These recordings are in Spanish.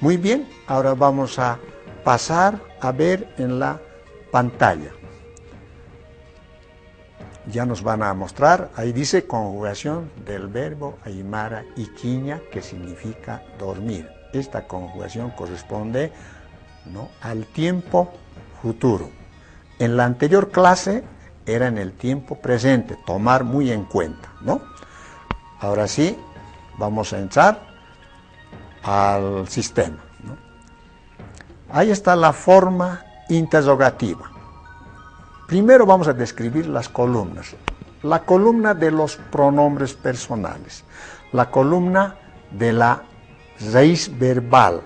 Muy bien, ahora vamos a pasar a ver en la pantalla. Ya nos van a mostrar, ahí dice conjugación del verbo aymara iquiña, que significa dormir. Esta conjugación corresponde, ¿no?, al tiempo futuro. En la anterior clase era en el tiempo presente, tomar muy en cuenta, ¿no? Ahora sí, vamos a entrar al sistema, ¿no? Ahí está la forma interrogativa. Primero vamos a describir las columnas. La columna de los pronombres personales, la columna de la raíz verbal,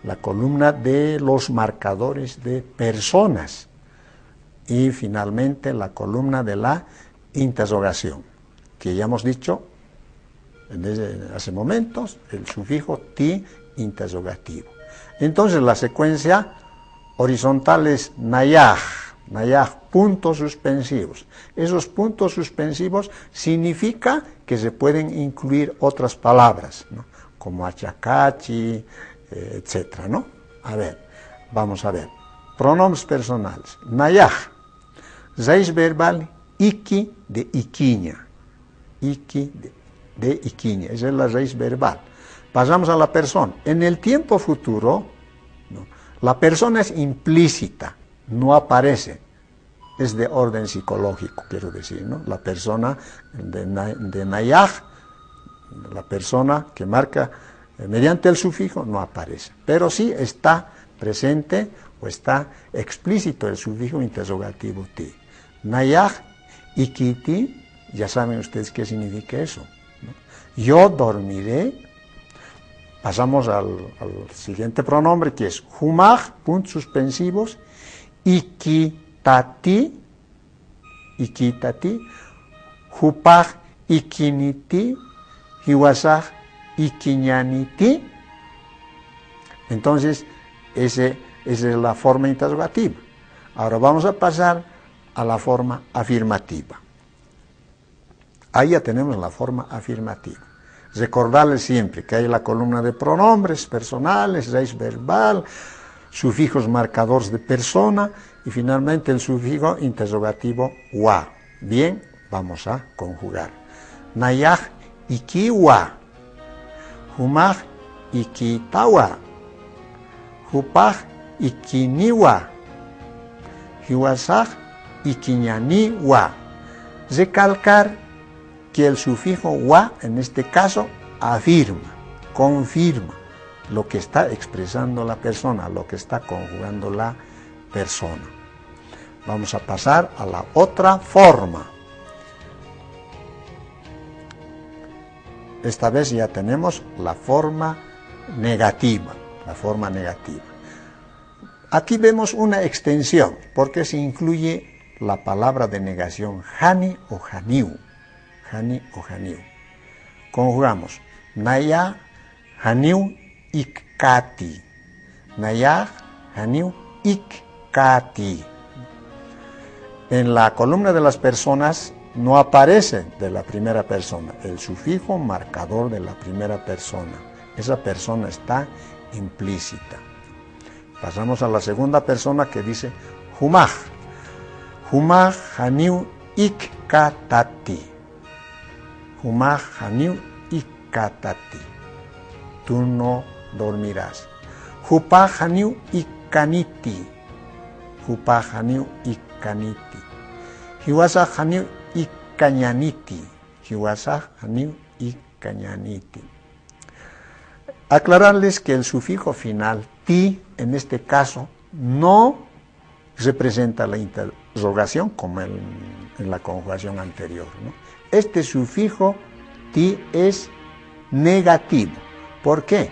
la columna de los marcadores de personas y finalmente la columna de la interrogación, que ya hemos dicho desde hace momentos, el sufijo ti interrogativo. Entonces la secuencia horizontal es nayaj, puntos suspensivos. Esos puntos suspensivos significa que se pueden incluir otras palabras, ¿no?, como achacachi, etcétera, ¿no? A ver, vamos a ver. Pronombres personales. Nayaj, raíz verbal iki de iquiña. Iki de iquiña, esa es la raíz verbal. Pasamos a la persona. En el tiempo futuro, ¿no?, la persona es implícita, no aparece, es de orden psicológico, quiero decir, ¿no? La persona de Nayaj, la persona que marca mediante el sufijo, no aparece, pero sí está presente o está explícito el sufijo interrogativo ti. Nayaj y kiti, ya saben ustedes qué significa eso, ¿no? Yo dormiré. Pasamos al siguiente pronombre, que es humaj, puntos suspensivos, ikitati, hupaj, ikiniti, hiwasaj, ikiñaniti. Entonces, esa es la forma interrogativa. Ahora vamos a pasar a la forma afirmativa. Ahí ya tenemos la forma afirmativa. Recordarles siempre que hay la columna de pronombres personales, raíz verbal, sufijos marcadores de persona y finalmente el sufijo interrogativo wa. Bien, vamos a conjugar. Nayaj ikiwa, humaj ikitawa, hupaj ikiniwa, hiwasaj ikiñaniwa. Recalcar que el sufijo wa, en este caso, afirma, confirma lo que está expresando la persona, lo que está conjugando la persona. Vamos a pasar a la otra forma. Esta vez ya tenemos la forma negativa, Aquí vemos una extensión, porque se incluye la palabra de negación hani o haniu. Conjugamos naya, haniu, ikkati. Naya, haniu, ikkati. En la columna de las personas no aparece de la primera persona, el sufijo marcador de la primera persona. Esa persona está implícita. Pasamos a la segunda persona, que dice humaj. Humaj, haniu, ikkatati. Humaj haniu ikkatati. Tú no dormirás. Hupaj haniu ikkaniti. Hupaj haniu ikkaniti. Hiwasaj haniu ikkañaniti. Hiwasaj haniu ikkañaniti. Aclararles que el sufijo final ti, en este caso, no representa la interrogación como en la conjugación anterior, ¿no? Este sufijo ti es negativo. ¿Por qué?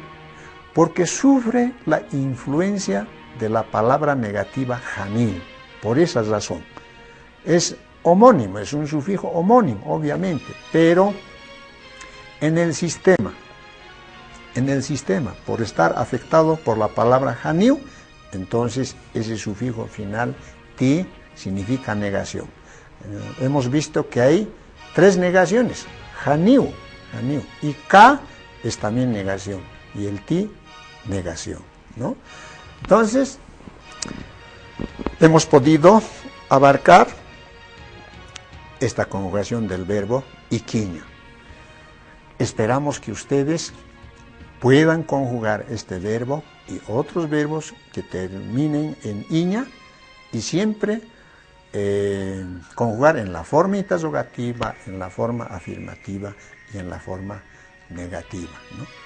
Porque sufre la influencia de la palabra negativa haniu. Por esa razón. Es homónimo, es un sufijo homónimo, obviamente, pero en el sistema, por estar afectado por la palabra haniu, entonces ese sufijo final ti significa negación. Hemos visto que hay 3 negaciones, haniu, y ka es también negación, y el ti negación, ¿no? Entonces, hemos podido abarcar esta conjugación del verbo iquiña. Esperamos que ustedes puedan conjugar este verbo y otros verbos que terminen en iña y siempre conjugar en la forma interrogativa, en la forma afirmativa y en la forma negativa, ¿no?